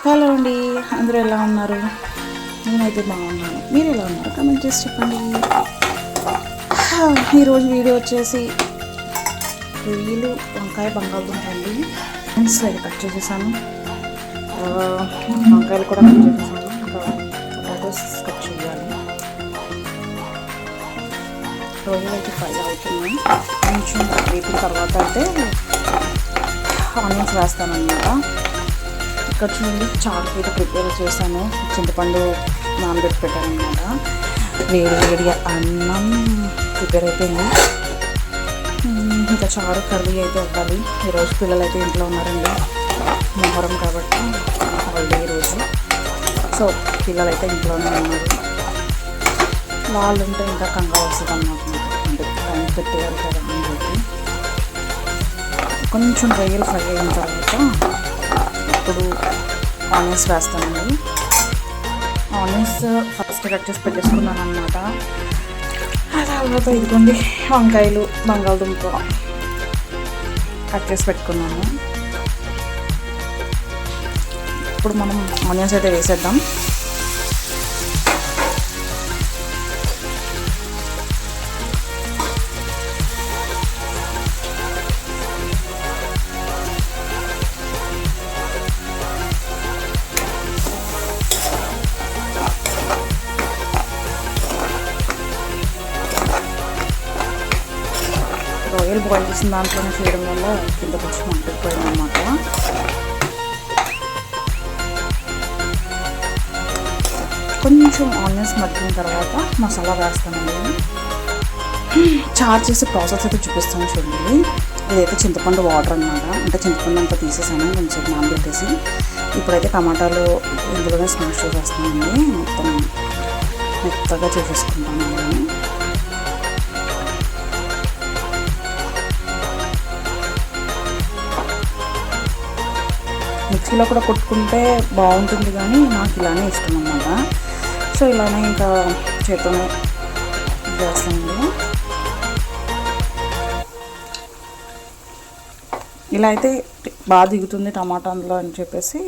Hello అండి, అందరూ ఎలా ఉన్నారు? నేనైతే బాగున్నాను. మీరు ఎలా ఉన్నారు? కామెంట్ చేసి చెప్పండి. ఈరోజు వీడియో వచ్చేసి రొయ్యలు, వంకాయ, బంగాళదుంప అండి. అయితే కట్ చేసేసాను. వంకాయలు కూడా కట్ చేసేసాను. ఇంకా పొటాటోస్ కట్ చేయాలి. రొయ్యలు అయితే ఫ్రై అవుతున్నాయి. కొంచెం వేపిన తర్వాత అయితే ఆనియన్స్ వేస్తానన్నమాట. ఇక్కడ చూడండి, చారుకి అయితే ప్రిపేర్ చేశాను. చింతపండు నానబెట్టి పెట్టానమాట. వేడి అన్నం ప్రిపేర్ అయిపోయింది. ఇంకా చారు కర్రీ అయితే అవ్వాలి. ఈరోజు పిల్లలు అయితే ఇంట్లో ఉన్నారండి, మొహరం కాబట్టి హాలిడే ఈరోజు. సో పిల్లలు అయితే ఇంట్లోనే ఉన్నారు. వాళ్ళు ఉంటే ఇంకా కంగారు వస్తుంది అన్నమాట. అంటే టైం పెట్టేవారు కదా అని చెప్పి కొంచెం రొయ్యలు ఫ్రై అయిన తర్వాత ఇప్పుడు ఆనియన్స్ వేస్తానండి. ఆనియన్స్ ఫస్ట్ కట్ చేసి పెట్టేసుకున్నాను అన్నమాట. ఆ తర్వాత ఇదిగోండి వంకాయలు, బంగాళదుంప కట్ చేసి పెట్టుకున్నాను. ఇప్పుడు మనం ఆనియన్స్ అయితే వేసేద్దాం. రొయ్యలు బాయిల్ చేసిన దాంట్లోనే చేయడం వల్ల కింద కొంచెం మంటపోయింది అన్నమాట. కొంచెం ఆనియన్స్ మగ్గిన తర్వాత మసాలా వేస్తానండి. చారు చేసే ప్రాసెస్ అయితే చూపిస్తాను చూడండి. ఇదైతే చింతపండు వాటర్ అన్నమాట. అంటే చింతపండు అంతా తీసేసాను కొంచెం నానబెట్టేసి. ఇప్పుడైతే టమాటాలు ఇందులోనే స్మాష్ చేసేస్తానండి. మొత్తం మెత్తగా చేసేసుకుంటాను. మిక్సీలో కూడా కొట్టుకుంటే బాగుంటుంది, కానీ నాకు ఇలానే ఇష్టం అన్నమాట. సో ఇలానే ఇంకా చేతితోనే చేస్తానండి. ఇలా అయితే బాగా దిగుతుంది టమాటా అందులో అని చెప్పేసి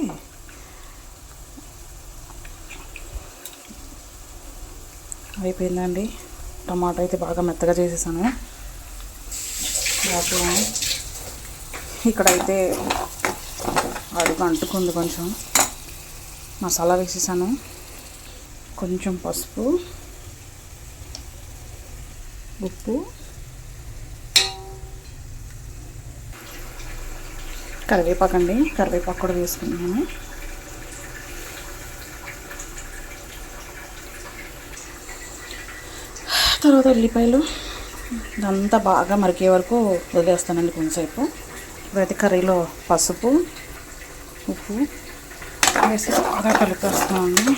అయిపోయిందండి. టమాటా అయితే బాగా మెత్తగా చేసేసాను. ఇక్కడైతే అడుగు అంటుకుంది. కొంచెం మసాలా వేసేసాను. కొంచెం పసుపు, ఉప్పు, కరివేపాకు అండి. కరివేపాకు కూడా వేసుకున్నాను. తర్వాత ఉల్లిపాయలు ఇదంతా బాగా మరిగే వరకు వదిలేస్తానండి కొంచెంసేపు. ఇప్పుడైతే కర్రీలో పసుపు, ఉప్పు వేసి బాగా కలిపేస్తామండి.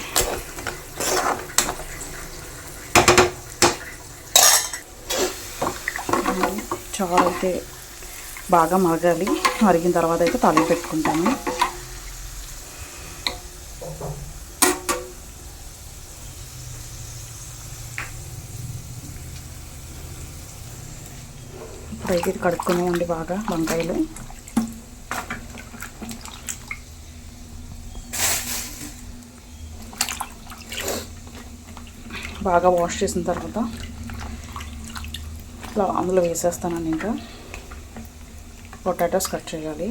చారు అయితే బాగా మరగాలి. మరిగిన తర్వాత అయితే తాలింపు పెట్టుకుంటాను. ఇప్పుడైతే ఇది కడుక్కున్నామండి బాగా. వంకాయలు బాగా వాష్ చేసిన తర్వాత ఇట్లా అందులో వేసేస్తానండి. ఇంకా పొటాటోస్ కట్ చేయాలి.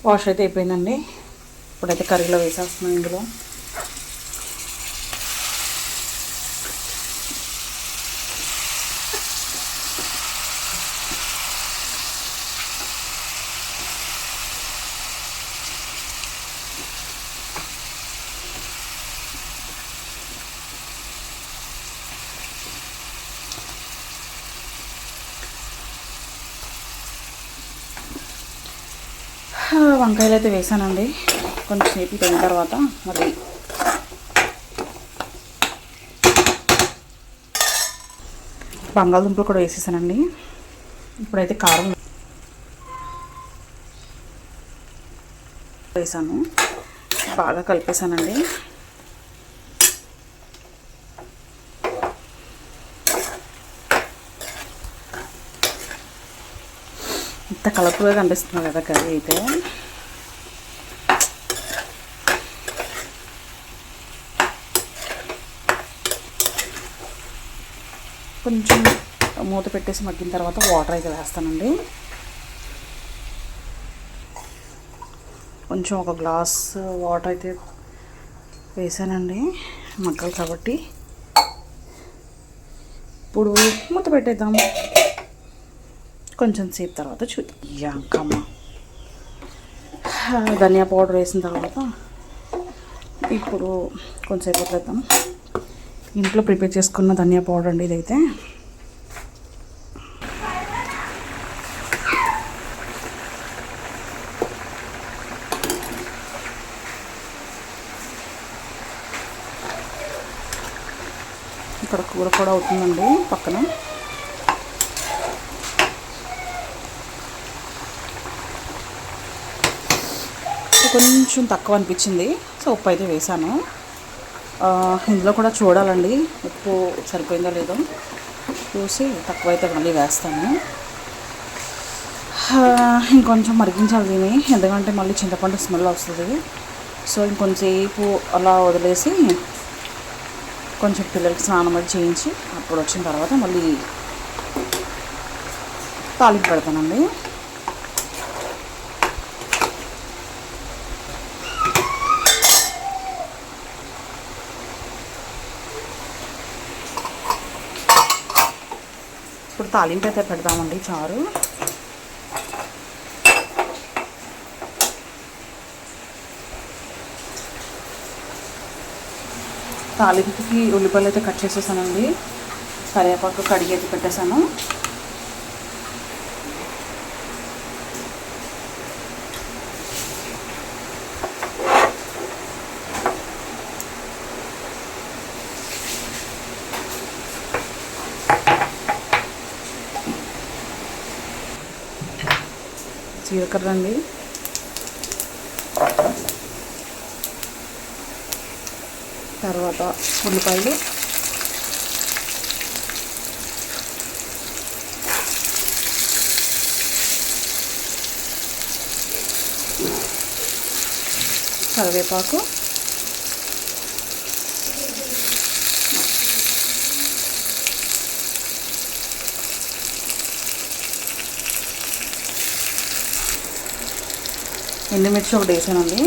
వాష్ అయితే అయిపోయిందండి. ఇప్పుడైతే కర్రీలో వేసేస్తున్నాం. ఇందులో వంకాయలు అయితే వేసానండి. కొంచెం సేపు తిన్న తర్వాత మళ్ళీ బంగాళదుంపలు కూడా వేసేసానండి. ఇప్పుడైతే కారం వేసాను, బాగా కలిపేసానండి. ఇంత కలర్ఫుల్గా కనిపిస్తుంది కదా కర్రీ అయితే. కొంచెం మూత పెట్టేసి మగ్గిన తర్వాత వాటర్ అయితే వేస్తానండి. కొంచెం ఒక గ్లాస్ వాటర్ అయితే వేసానండి మగ్గాలి కాబట్టి. ఇప్పుడు మూత పెట్టేద్దాం, కొంచెం సేపు తర్వాత చూద్దాం. యాంకమ్మ ధనియా పౌడర్ వేసిన తర్వాత ఇప్పుడు కొంచెంసేపు వదిలేద్దాం. ఇంట్లో ప్రిపేర్ చేసుకున్న ధనియా పౌడర్ అండి ఇదైతే. ఇక్కడ కూర కూడా అవుతుందండి పక్కన. కొంచెం తక్కువ అనిపించింది, సో ఉప్పు అయితే వేసాను. ఇందులో కూడా చూడాలండి ఉప్పు సరిపోయిందో లేదో చూసి తక్కువ అయితే మళ్ళీ వేస్తాను. ఇంకొంచెం మరిగించాలి దీన్ని, ఎందుకంటే మళ్ళీ చింతపండు స్మెల్ వస్తుంది. సో ఇంకొంచెంసేపు అలా వదిలేసి కొంచెం పిల్లలకి స్నానం అది చేయించి అప్పుడు వచ్చిన తర్వాత మళ్ళీ తాలింపు పెడతానండి. ఇప్పుడు తాలింపు అయితే పెడతామండి. చారు తాలింపుకి ఉల్లిపాయలు అయితే కట్ చేసేసానండి. కరివేపాకు కడిగి అయితే పెట్టేశాను. జీలకర్ర అండి, తర్వాత ఉల్లిపాయలు, కరివేపాకు, ఎండుమిర్చి ఒకటి వేసానండి.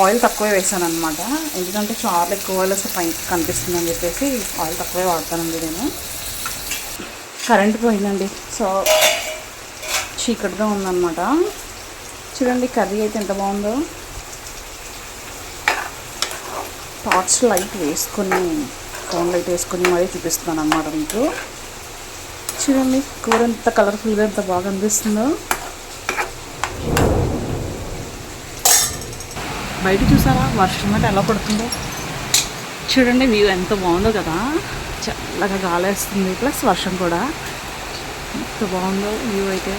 ఆయిల్ తక్కువే వేసాను అనమాట, ఎందుకంటే చాలా ఎక్కువ ఆయిల్ వస్తే పైకి కనిపిస్తుంది అని చెప్పేసి ఆయిల్ తక్కువే వాడతానండి నేను. కరెంట్ పోయిందండి, సో చీకటిగా ఉందన్నమాట. చూడండి కర్రీ అయితే ఎంత బాగుందో. టార్చ్ లైట్ వేసుకొని, ఫోన్ లైట్ వేసుకొని మరీ చూపిస్తున్నాను అన్నమాట మీకు. చూడండి కూర ఎంత కలర్ఫుల్గా ఎంత బాగా అనిపిస్తుందో. బయట చూసారా వర్షం అంటే ఎలా పడుతుందో. చూడండి వ్యూ ఎంత బాగుందో కదా, చల్లగా గాలి వేస్తుంది ప్లస్ వర్షం కూడా. ఎంత బాగుందో వ్యూ అయితే.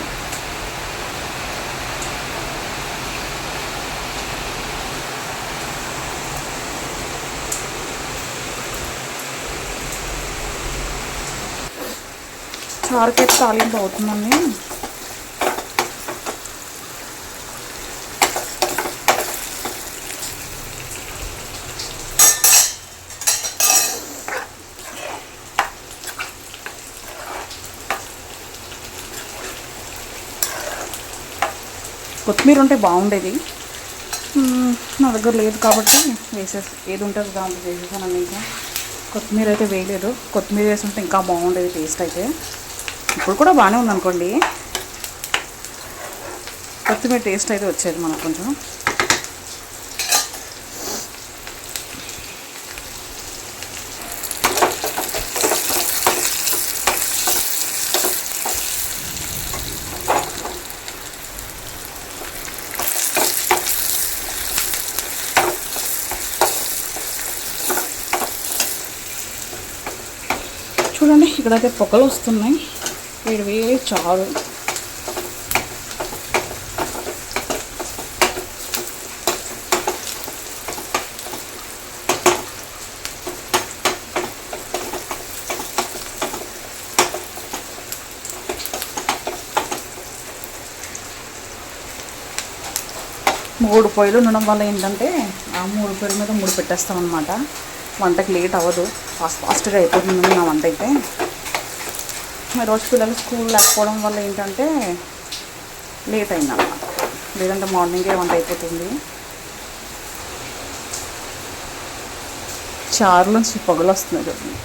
చారుకైతే తాలింపు అవుతుందండి. కొత్తిమీర ఉంటే బాగుండేది, నా దగ్గర లేదు కాబట్టి ఏది ఉంటుంది దాంట్లో వేసేసాను. ఇంకా కొత్తిమీర అయితే వేయలేదు, కొత్తిమీర వేసుంటే ఇంకా బాగుండేది టేస్ట్ అయితే. ఇప్పుడు కూడా బాగానే ఉందనుకోండి, కొత్తిమీర టేస్ట్ అయితే వచ్చేది మనకు కొంచెం. చూడండి ఇక్కడైతే పొగలు వస్తున్నాయి, వేడి వేడి చారు. మూడు పొయ్యిలు ఉండడం వల్ల ఏంటంటే ఆ 3 పొయ్యిల మీద 3 పెట్టేస్తాం అనమాట. వంటకి లేట్ అవ్వదు, ఫాస్ట్గా అయిపోతుంది నా వంట అయితే. రోజు పిల్లలు స్కూల్ లేకపోవడం వల్ల ఏంటంటే లేట్ అయిందన్నమాట, లేదంటే మార్నింగే వంట అయిపోతుంది. చారు నుంచి పొగలు వస్తున్నాయి చూడండి.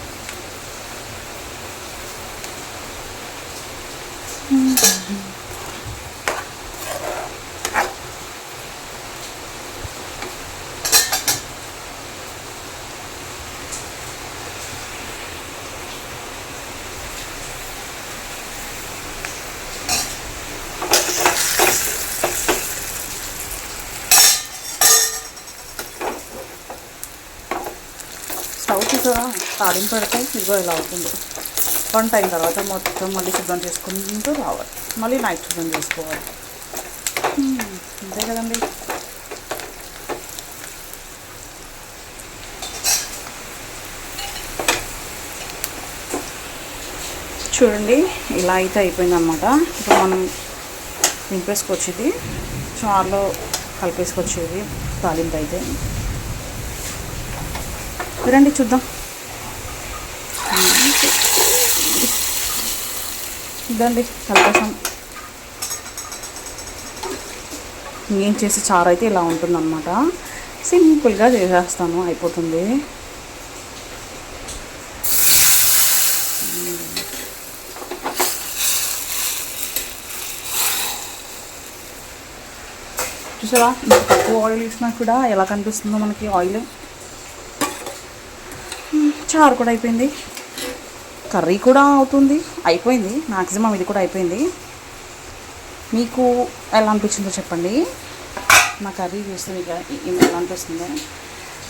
స్టవ్ చూసారా, తాడింపు పెడితే ఇదిగో ఇలా అవుతుంది. వంట అయిన తర్వాత మొత్తం మళ్ళీ శుభ్రం చేసుకుంటూ రావాలి, మళ్ళీ నైట్ శుభ్రం చేసుకోవాలి. అంతే కదండి. చూడండి ఇలా అయితే అయిపోయిందనమాట. ఇప్పుడు మనం దింపేసుకొచ్చేది, చారులో కలిపేసుకొచ్చేది తాలింపు అయితే. రండి చూద్దాం. ఇదండి కలిపేసాం. నేను చేసే చారు అయితే ఇలా ఉంటుందన్నమాట, సింపుల్గా చేసేస్తాను, అయిపోతుంది. చూసారా, ఇంత తక్కువ ఆయిల్ వేసినా కూడా ఎలా కనిపిస్తుందో మనకి ఆయిల్. చారు కూడా అయిపోయింది, కర్రీ కూడా అవుతుంది, అయిపోయింది. మ్యాక్సిమం ఇది కూడా అయిపోయింది. మీకు ఎలా అనిపించిందో చెప్పండి. నా కర్రీ చూస్తే మీకు ఎలా అనిపిస్తుందో.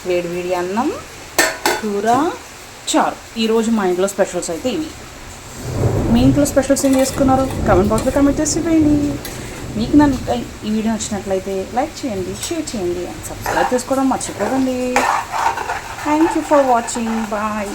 వేడి వేడి అన్నం, కూర, చారు. ఈరోజు మా ఇంట్లో స్పెషల్స్ అయితే ఇవి. మీ ఇంట్లో స్పెషల్స్ ఏం చేసుకున్నారు కామెంట్ బాక్స్లో కామెంట్ చేసి వేయండి. మీకు నన్ను ఈ వీడియో నచ్చినట్లయితే లైక్ చేయండి, షేర్ చేయండి, అండ్ సబ్స్క్రైబ్ చేసుకోవడం మర్చిపోకండి. Thank you for watching. Bye.